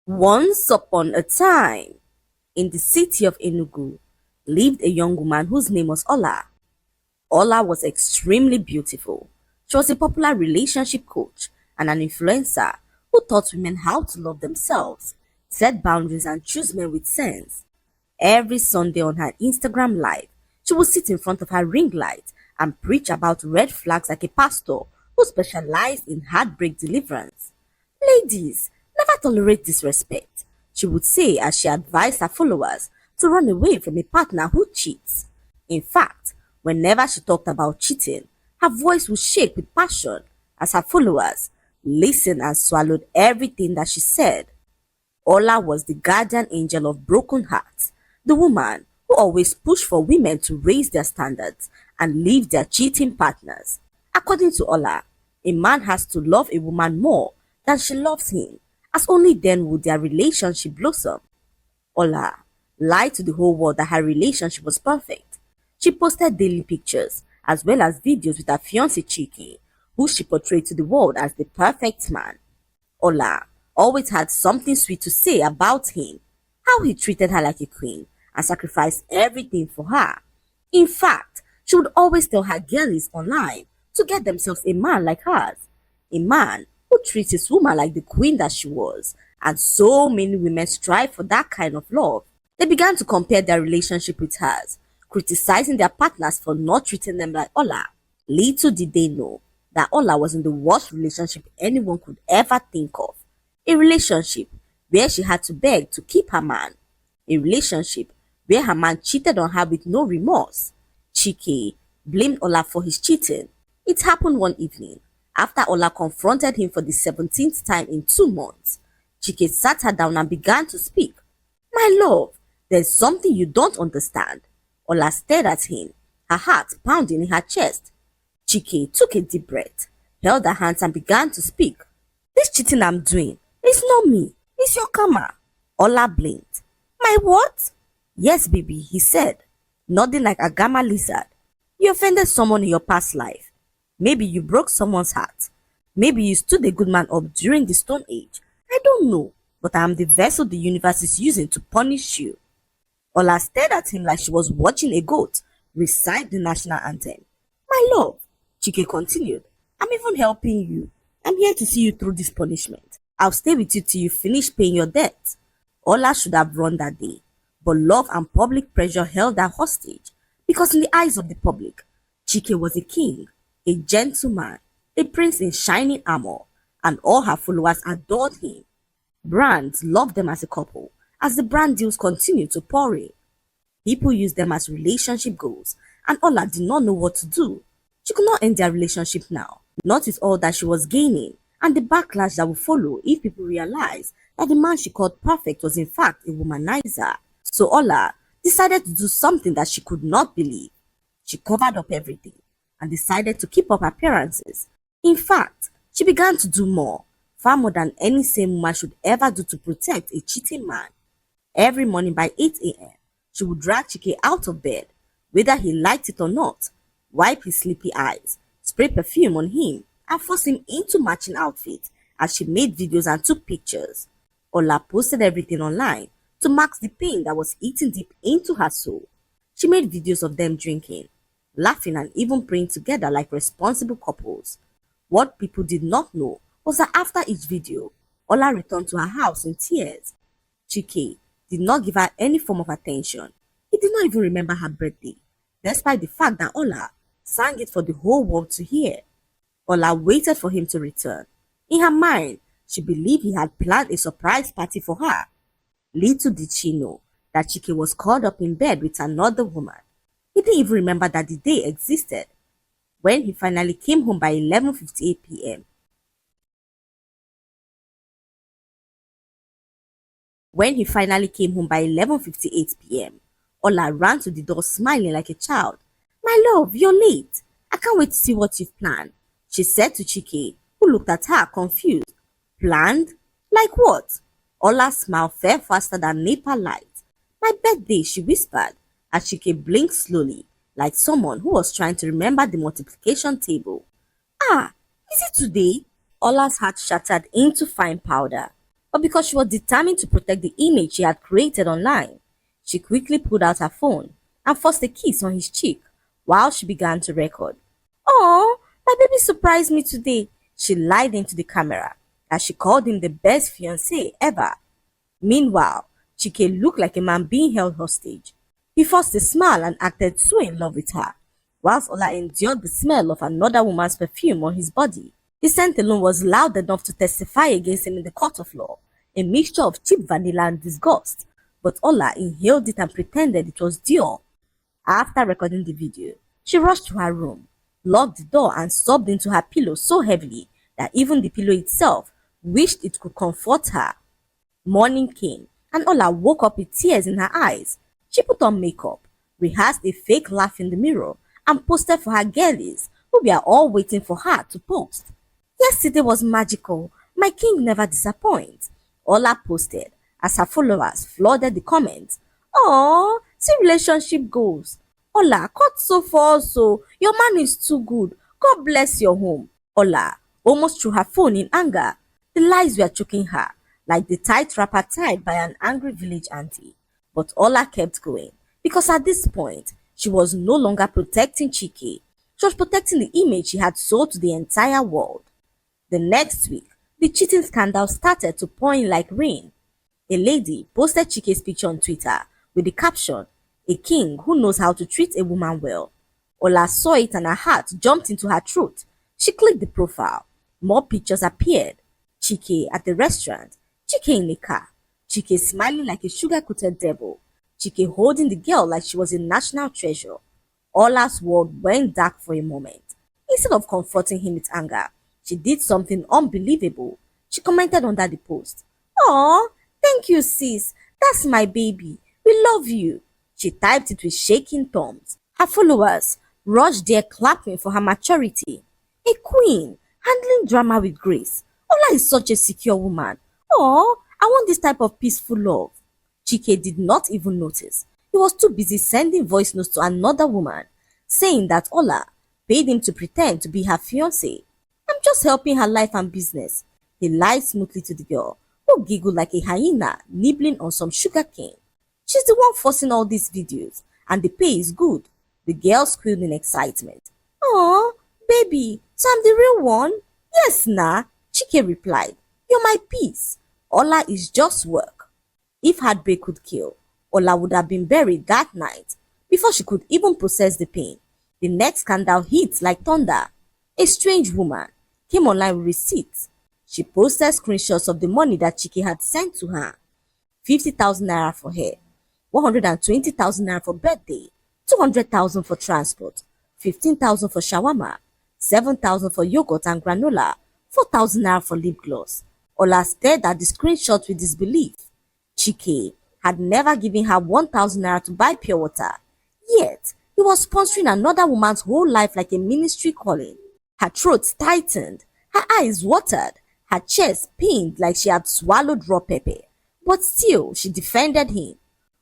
Once upon a time, in the city of Enugu, lived a young woman whose name was Ola. Ola was extremely beautiful. She was a popular relationship coach and an influencer who taught women how to love themselves, set boundaries, and choose men with sense. Every Sunday on her Instagram live, she would sit in front of her ring light and preach about red flags like a pastor who specialized in heartbreak deliverance. Ladies, never tolerate disrespect, she would say as she advised her followers to run away from a partner who cheats. In fact, whenever she talked about cheating, her voice would shake with passion as her followers listened and swallowed everything that she said. Ola was the guardian angel of broken hearts, the woman who always pushed for women to raise their standards and leave their cheating partners. According to Ola, a man has to love a woman more than she loves him, as only then would their relationship blossom. Ola lied to the whole world that her relationship was perfect. She posted daily pictures as well as videos with her fiancé Chike, who she portrayed to the world as the perfect man. Ola always had something sweet to say about him, how he treated her like a queen and sacrificed everything for her. In fact, she would always tell her girlies online to get themselves a man like hers, a man who treats his woman like the queen that she was, and so many women strive for that kind of love. They began to compare their relationship with hers, criticizing their partners for not treating them like Ola. Little did they know that Ola was in the worst relationship anyone could ever think of. A relationship where she had to beg to keep her man. A relationship where her man cheated on her with no remorse. Chike blamed Ola for his cheating. It happened one evening after Ola confronted him for the 17th time in 2 months. Chike sat her down and began to speak. "My love, there's something you don't understand." Ola stared at him, her heart pounding in her chest. Chike took a deep breath, held her hands and began to speak. "This cheating I'm doing, it's not me, it's your karma." Ola blinked. "My what?" "Yes, baby," he said, nodding like a gamma lizard. "You offended someone in your past life. Maybe you broke someone's heart. Maybe you stood a good man up during the Stone Age. I don't know, but I am the vessel the universe is using to punish you." Ola stared at him like she was watching a goat recite the national anthem. "My love," Chike continued, "I'm even helping you. I'm here to see you through this punishment. I'll stay with you till you finish paying your debt." Ola should have run that day, but love and public pressure held her hostage because in the eyes of the public, Chike was a king, a gentleman, a prince in shining armor, and all her followers adored him. Brands loved them as a couple as the brand deals continued to pour in. People used them as relationship goals, and Ola did not know what to do. She could not end their relationship now, not with all that she was gaining, and the backlash that would follow if people realized that the man she called perfect was in fact a womanizer. So Ola decided to do something that she could not believe. She covered up everything and decided to keep up appearances. In fact, she began to do more, far more than any sane woman should ever do to protect a cheating man. Every morning by 8 a.m., she would drag Chike out of bed, whether he liked it or not, wipe his sleepy eyes, spray perfume on him, and force him into matching outfits as she made videos and took pictures. Ola posted everything online to mask the pain that was eating deep into her soul. She made videos of them drinking, laughing and even praying together like responsible couples. What people did not know was that after each video, Ola returned to her house in tears. Chike did not give her any form of attention. He did not even remember her birthday, despite the fact that Ola sang it for the whole world to hear. Ola waited for him to return. In her mind, she believed he had planned a surprise party for her. Little did she know that Chike was curled up in bed with another woman. He didn't even remember that the day existed. When he finally came home by 11:58 p.m., Ola ran to the door smiling like a child. "My love, you're late. I can't wait to see what you've planned," she said to Chike, who looked at her confused. "Planned? Like what?" Ola's smile fell faster than NEPA light. "My birthday," she whispered, as Chike blinked slowly, like someone who was trying to remember the multiplication table. "Ah, is it today?" Ola's heart shattered into fine powder. but because she was determined to protect the image she had created online. She quickly pulled out her phone and forced a kiss on his cheek while she began to record. "Oh, my baby surprised me today," she lied into the camera as she called him the best fiancé ever. Meanwhile, Chike looked like a man being held hostage. He forced a smile and acted so in love with her, whilst Ola endured the smell of another woman's perfume on his body. His scent alone was loud enough to testify against him in the court of law, a mixture of cheap vanilla and disgust, but Ola inhaled it and pretended it was Dior. After recording the video, she rushed to her room, locked the door and sobbed into her pillow so heavily that even the pillow itself wished it could comfort her. Morning came, and Ola woke up with tears in her eyes. She put on makeup, rehearsed a fake laugh in the mirror, and posted for her girlies, who were all waiting for her to post. "Yesterday was magical. My king never disappoints," Ola posted as her followers flooded the comments. "Oh, see relationship goals. Ola, cut so far so. Your man is too good. God bless your home." Ola almost threw her phone in anger. The lies were choking her, like the tight wrapper tied by an angry village auntie. But Ola kept going, because at this point, she was no longer protecting Chike. She was protecting the image she had sold to the entire world. The next week, the cheating scandal started to pour in like rain. A lady posted Chike's picture on Twitter with the caption, "A king who knows how to treat a woman well." Ola saw it and her heart jumped into her throat. She clicked the profile. More pictures appeared. Chike at the restaurant, Chike in the car, Chike smiling like a sugar-coated devil, Chike holding the girl like she was a national treasure. Ola's world went dark for a moment. Instead of comforting him with anger, she did something unbelievable. She commented under the post, "Aw, thank you sis, that's my baby, we love you." She typed it with shaking thumbs. Her followers rushed there clapping for her maturity. A queen, handling drama with grace. Ola is such a secure woman. "Oh, I want this type of peaceful love." Chike did not even notice. He was too busy sending voice notes to another woman, saying that Ola paid him to pretend to be her fiancé. "I'm just helping her life and business." He lied smoothly to the girl, who giggled like a hyena nibbling on some sugar cane. "She's the one forcing all these videos, and the pay is good." The girl squealed in excitement. "Oh, baby, so I'm the real one?" "Yes, nah," Chike replied. "You're my peace. Ola is just work." If heartbreak could kill, Ola would have been buried that night before she could even process the pain. The next scandal hit like thunder. A strange woman came online with receipts. She posted screenshots of the money that Chike had sent to her. 50,000 naira for hair, 120,000 naira for birthday, 200,000 for transport, 15,000 for shawarma, 7,000 for yogurt and granola, 4,000 naira for lip gloss. Ola stared at the screenshot with disbelief. Chike had never given her 1,000 naira to buy pure water. Yet, he was sponsoring another woman's whole life like a ministry calling. Her throat tightened, her eyes watered, her chest pained like she had swallowed raw pepper. But still, she defended him.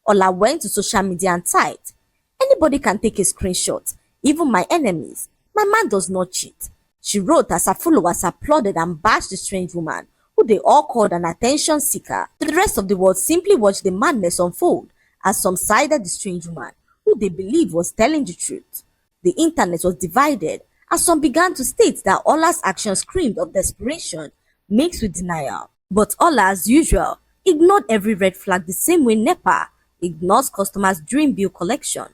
Ola went to social media and typed, "Anybody can take a screenshot, even my enemies. My man does not cheat." She wrote as her followers applauded and bashed the strange woman, who they all called an attention seeker. The rest of the world simply watched the madness unfold as some sided the strange woman, who they believed was telling the truth. The internet was divided as some began to state that Ola's actions screamed of desperation mixed with denial. But Ola, as usual, ignored every red flag the same way NEPA ignores customers' dream bill collection.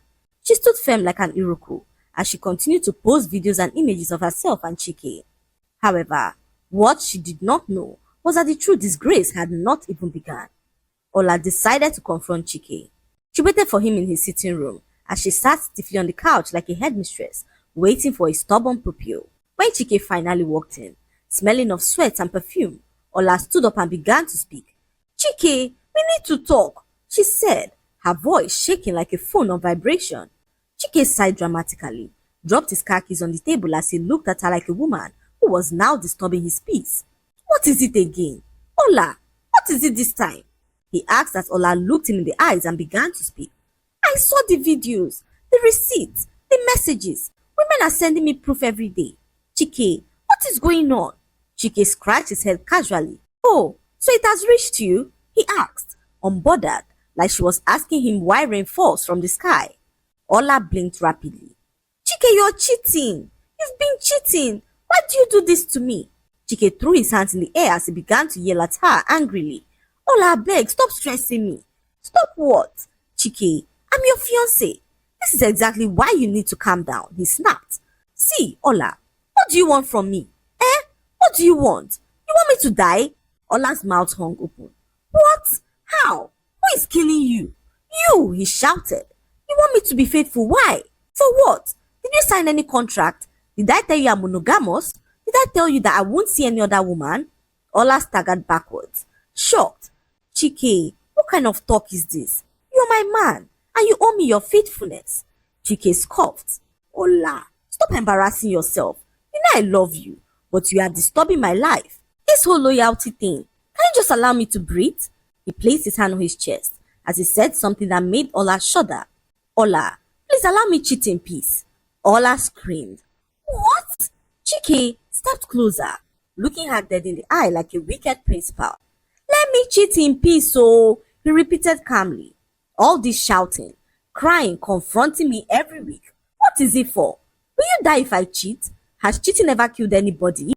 She stood firm like an Iroku as she continued to post videos and images of herself and Chike. However, what she did not know was that the true disgrace had not even begun. Ola decided to confront Chike. She waited for him in his sitting room as she sat stiffly on the couch like a headmistress, waiting for a stubborn pupil. When Chike finally walked in, smelling of sweat and perfume, Ola stood up and began to speak. "Chike, we need to talk," she said, her voice shaking like a phone on vibration. Chike sighed dramatically, dropped his car keys on the table as he looked at her like a woman who was now disturbing his peace. "What is it again? Ola, what is it this time?" he asked as Ola looked him in the eyes and began to speak. "I saw the videos, the receipts, the messages. Women are sending me proof every day. Chike, what is going on?" Chike scratched his head casually. "Oh, So it has reached you? He asked, unbothered, like she was asking him why rain falls from the sky. Ola blinked rapidly. Chike, you're cheating. You've been cheating. Why do you do this to me? Chike threw his hands in the air as he began to yell at her angrily. Ola, beg, stop stressing me. Stop what? Chike, I'm your fiancé. This is exactly why you need to calm down, he snapped. See, Ola, what do you want from me? Eh? What do you want? You want me to die? Ola's mouth hung open. What? How? Who is killing you? You, he shouted. You want me to be faithful? Why? For what? Did you sign any contract? Did I tell you I'm monogamous? Did I tell you that I won't see any other woman? Ola staggered backwards, shocked. Chike, what kind of talk is this? You're my man, and you owe me your faithfulness. Chike scoffed. Ola, stop embarrassing yourself. You know I love you, but you are disturbing my life. This whole loyalty thing, can you just allow me to breathe? He placed his hand on his chest as he said something that made Ola shudder. Ola, please allow me cheat in peace. Ola screamed. What? Chike stepped closer, looking her dead in the eye like a wicked principal. Let me cheat in peace, so he repeated calmly. All this shouting, crying, confronting me every week. What is it for? Will you die if I cheat? Has cheating ever killed anybody?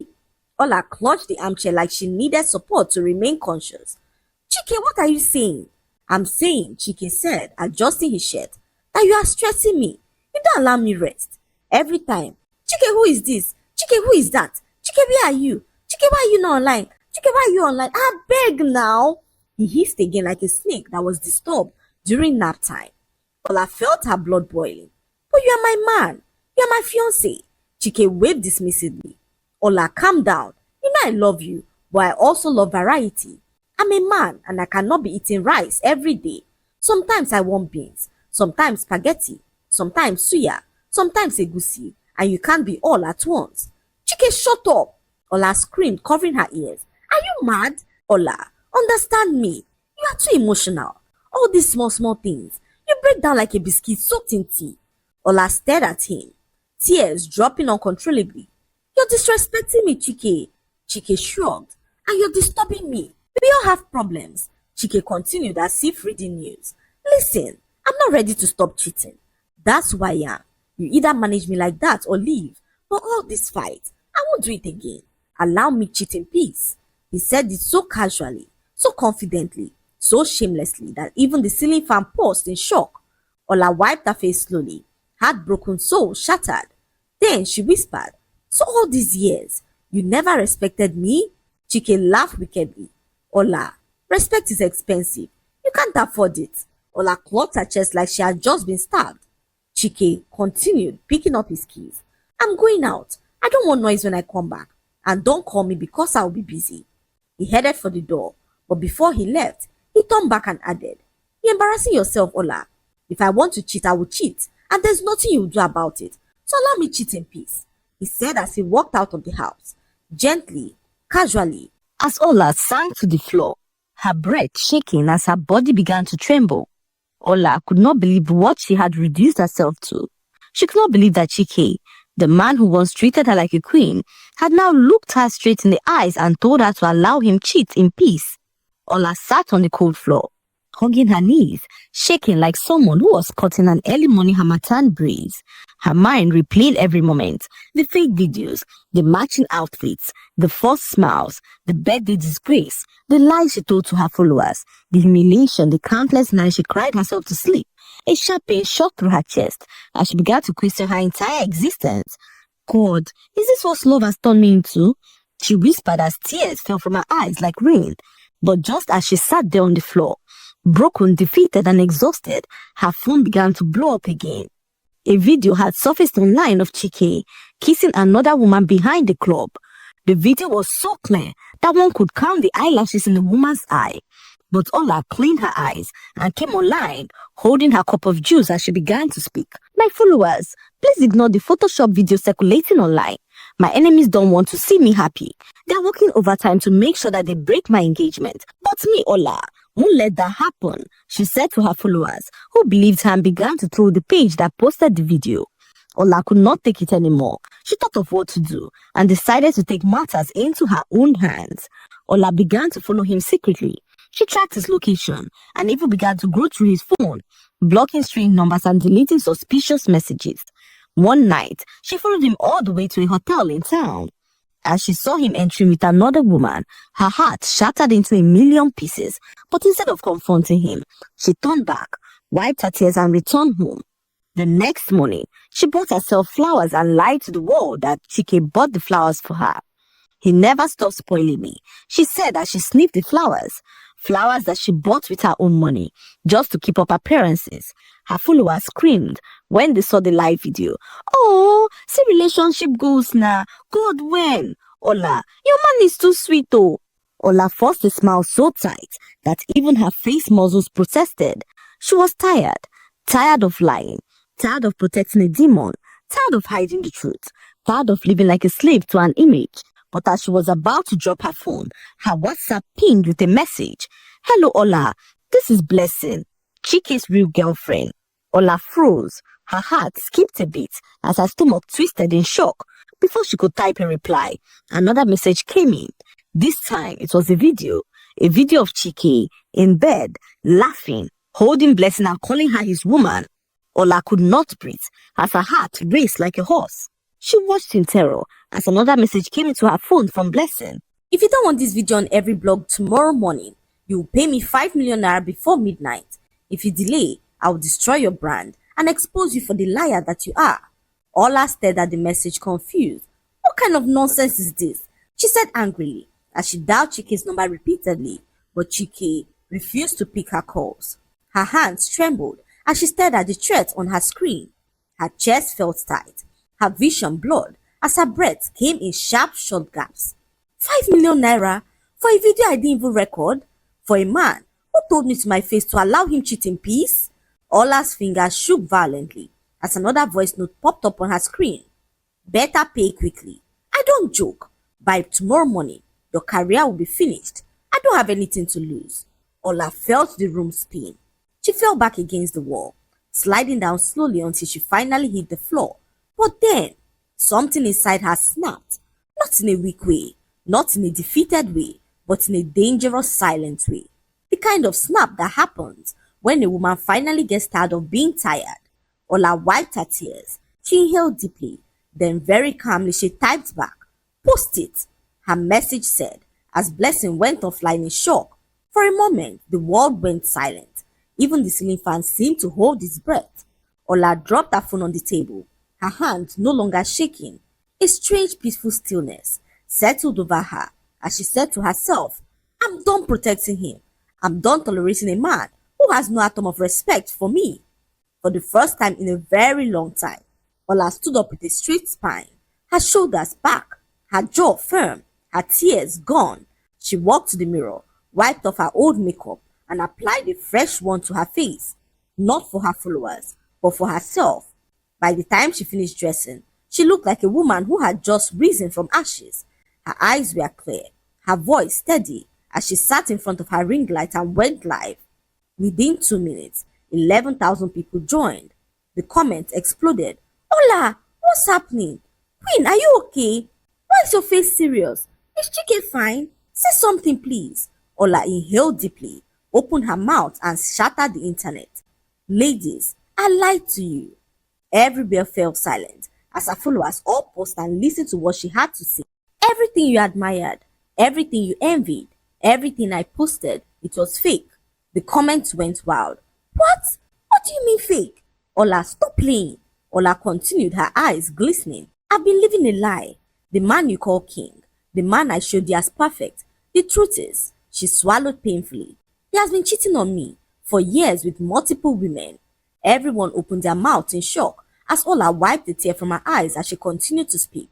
Ola clutched the armchair like she needed support to remain conscious. Chike, what are you saying? I'm saying, Chike said, adjusting his shirt, that you are stressing me. You don't allow me rest. Every time. Chike, who is this? Chike, who is that? Chike, where are you? Chike, why are you not online? Chike, why are you online? I beg now. He hissed again like a snake that was disturbed during nap time. Ola felt her blood boiling. But you are my man. You are my fiancé. Chike waved dismissively. Ola, calm down. You know I love you, but I also love variety. I'm a man and I cannot be eating rice every day. Sometimes I want beans, sometimes spaghetti, sometimes suya, sometimes egusi, and you can't be all at once. Chike, shut up! Ola screamed, covering her ears. Are you mad? Ola, understand me. You are too emotional. All these small things. You break down like a biscuit soaked in tea. Ola stared at him, tears dropping uncontrollably. You're disrespecting me, Chike. Chike shrugged. And you're disturbing me. We all have problems. Chike continued as if reading news. Listen, I'm not ready to stop cheating. That's who I am. You either manage me like that or leave. But all this fight, I won't do it again. Allow me cheat in peace. He said it so casually, so confidently, so shamelessly that even the ceiling fan paused in shock. Ola wiped her face slowly, heartbroken soul shattered. Then she whispered, so all these years, you never respected me? Chike laughed wickedly. Ola, respect is expensive. You can't afford it. Ola clutched her chest like she had just been stabbed. Chike continued, picking up his keys. I'm going out. I don't want noise when I come back. And don't call me because I'll be busy. He headed for the door, but before he left, he turned back and added, You're embarrassing yourself, Ola. If I want to cheat, I will cheat, and there's nothing you will do about it. So allow me cheat in peace, he said as he walked out of the house, gently, casually. As Ola sank to the floor, her breath shaking as her body began to tremble. Ola could not believe what she had reduced herself to. She could not believe that Chike, the man who once treated her like a queen, had now looked her straight in the eyes and told her to allow him cheat in peace. Ola sat on the cold floor, hugging her knees, shaking like someone who was caught in an early morning harmattan breeze. Her mind replayed every moment, the fake videos, the matching outfits, the false smiles, the birthday disgrace, the lies she told to her followers, the humiliation, the countless nights she cried herself to sleep. A sharp pain shot through her chest as she began to question her entire existence. God, is this what love has turned me into? She whispered as tears fell from her eyes like rain. But just as she sat there on the floor, broken, defeated, and exhausted, her phone began to blow up again. A video had surfaced online of Chike kissing another woman behind the club. The video was so clear that one could count the eyelashes in the woman's eye. But Ola cleaned her eyes and came online, holding her cup of juice as she began to speak. My followers, please ignore the Photoshop video circulating online. My enemies don't want to see me happy. They're working overtime to make sure that they break my engagement. But me, Ola, won't let that happen, she said to her followers, who believed her and began to troll the page that posted the video. Ola could not take it anymore. She thought of what to do and decided to take matters into her own hands. Ola began to follow him secretly. She tracked his location and even began to go through his phone, blocking strange numbers and deleting suspicious messages. One night, she followed him all the way to a hotel in town. As she saw him entering with another woman, her heart shattered into a million pieces. But instead of confronting him, she turned back, wiped her tears and returned home. The next morning, she bought herself flowers and lied to the world that Chike bought the flowers for her. He never stopped spoiling me, she said as she sniffed the flowers. Flowers that she bought with her own money, just to keep up appearances. Her followers screamed when they saw the live video. Oh, see relationship goals now. God when? Ola, your man is too sweet though. Ola forced a smile so tight that even her face muscles protested. She was tired. Tired of lying. Tired of protecting a demon. Tired of hiding the truth. Tired of living like a slave to an image. But as she was about to drop her phone, her WhatsApp pinged with a message. Hello, Ola. This is Blessing, Chike's real girlfriend. Ola froze. Her heart skipped a beat as her stomach twisted in shock. Before she could type a reply, another message came in. This time, it was a video of Chike in bed, laughing, holding Blessing and calling her his woman. Ola could not breathe as her heart raced like a horse. She watched in terror as another message came into her phone from Blessing. If you don't want this video on every blog tomorrow morning, you will pay me 5 million naira before midnight. If you delay, I will destroy your brand and expose you for the liar that you are. Ola stared at the message confused. What kind of nonsense is this? She said angrily as she dialed Chike's number repeatedly, but Chike refused to pick her calls. Her hands trembled as she stared at the threat on her screen. Her chest felt tight. Her vision blurred as her breath came in sharp, short gaps. 5 million naira for a video I didn't even record? For a man who told me to my face to allow him cheat in peace? Ola's fingers shook violently as another voice note popped up on her screen. Better pay quickly. I don't joke. By tomorrow morning, your career will be finished. I don't have anything to lose. Ola felt the room spin. She fell back against the wall, sliding down slowly until she finally hit the floor. But then, something inside her snapped. Not in a weak way, not in a defeated way, but in a dangerous, silent way. The kind of snap that happens when a woman finally gets tired of being tired. Ola wiped her tears. She inhaled deeply. Then very calmly she typed back, "Post it." Her message said, as Blessing went offline in shock. For a moment, the world went silent. Even the ceiling fan seemed to hold its breath. Ola dropped her phone on the table, her hand no longer shaking. A strange peaceful stillness settled over her as she said to herself, I'm done protecting him. I'm done tolerating a man who has no atom of respect for me. For the first time in a very long time, Ola stood up with a straight spine, her shoulders back, her jaw firm, her tears gone. She walked to the mirror, wiped off her old makeup, and applied a fresh one to her face, not for her followers, but for herself. By the time she finished dressing, she looked like a woman who had just risen from ashes. Her eyes were clear, her voice steady as she sat in front of her ring light and went live. Within 2 minutes, 11,000 people joined. The comments exploded. Ola, what's happening? Queen, are you okay? Why is your face serious? Is Chike fine? Say something, please. Ola inhaled deeply, opened her mouth and shattered the internet. Ladies, I lied to you. Everywhere fell silent as her followers all paused and listened to what she had to say. Everything you admired, everything you envied, everything I posted, it was fake. The comments went wild. What? What do you mean fake? Ola, stop playing. Ola continued, her eyes glistening. I've been living a lie. The man you call king, the man I showed you as perfect. The truth is, she swallowed painfully. He has been cheating on me for years with multiple women. Everyone opened their mouths in shock as Ola wiped the tear from her eyes as she continued to speak.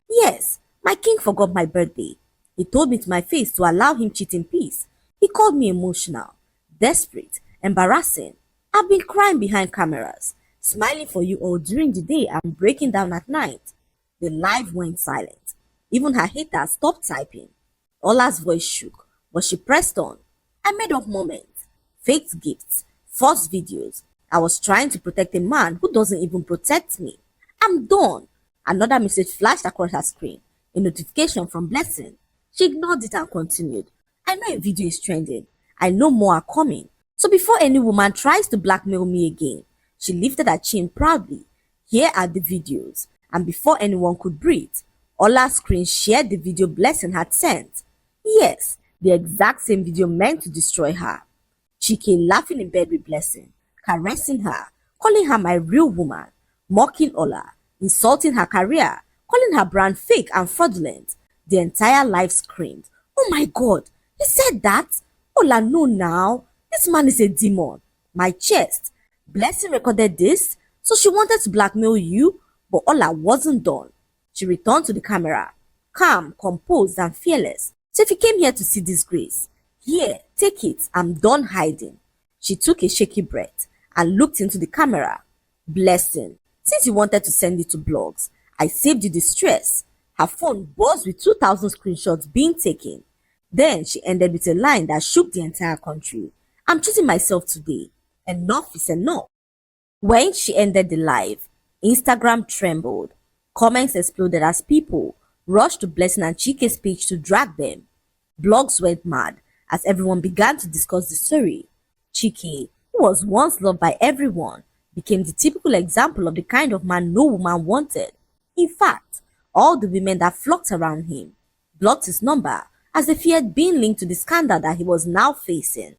Yes, my king forgot my birthday. He told me to my face to allow him cheat in peace. He called me emotional, desperate, embarrassing. I've been crying behind cameras, smiling for you all during the day and breaking down at night. The live went silent. Even her haters stopped typing. Ola's voice shook, but she pressed on. I made up moments, faked gifts, false videos. I was trying to protect a man who doesn't even protect me. I'm done. Another message flashed across her screen, a notification from Blessing. She ignored it and continued. I know a video is trending. I know more are coming. So before any woman tries to blackmail me again, she lifted her chin proudly. Here are the videos. And before anyone could breathe, Ola's screen shared the video Blessing had sent. Yes, the exact same video meant to destroy her. Chike laughing in bed with Blessing, caressing her, calling her my real woman, mocking Ola, insulting her career, calling her brand fake and fraudulent. The entire life screamed, "Oh my God, he said that? Ola, no now. This man is a demon." My chest. Blessing recorded this, so she wanted to blackmail you, but Ola wasn't done. She returned to the camera, calm, composed, and fearless. So if you came here to see this grace, here, take it, I'm done hiding. She took a shaky breath and looked into the camera. Blessing, since you wanted to send it to blogs, I saved you the stress. Her phone buzzed with 2,000 screenshots being taken. Then she ended with a line that shook the entire country. I'm choosing myself today. Enough is enough. When she ended the live, Instagram trembled. Comments exploded as people rushed to Blessing and Chike's page to drag them. Blogs went mad as everyone began to discuss the story. Chike, who was once loved by everyone, became the typical example of the kind of man no woman wanted. In fact, all the women that flocked around him blocked his number as they feared being linked to the scandal that he was now facing.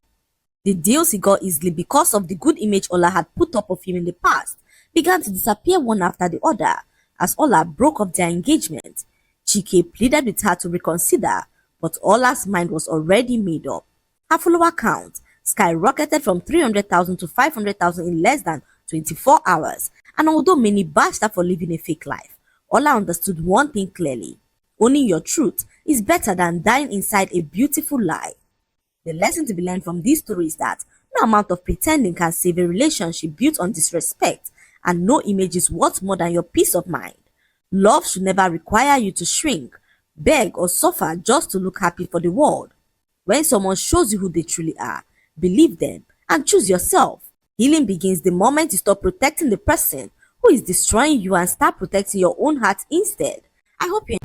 The deals he got easily because of the good image Ola had put up of him in the past began to disappear one after the other as Ola broke off their engagement. Chike pleaded with her to reconsider, but Ola's mind was already made up. Her follower count skyrocketed from 300,000 to 500,000 in less than 24 hours, and although many bashed her for living a fake life, Ola understood one thing clearly: owning your truth is better than dying inside a beautiful lie. The lesson to be learned from this story is that no amount of pretending can save a relationship built on disrespect, and no image is worth more than your peace of mind. Love should never require you to shrink, beg, or suffer just to look happy for the world. When someone shows you who they truly are, believe them and choose yourself. Healing begins the moment you stop protecting the person who is destroying you and start protecting your own heart instead. I hope you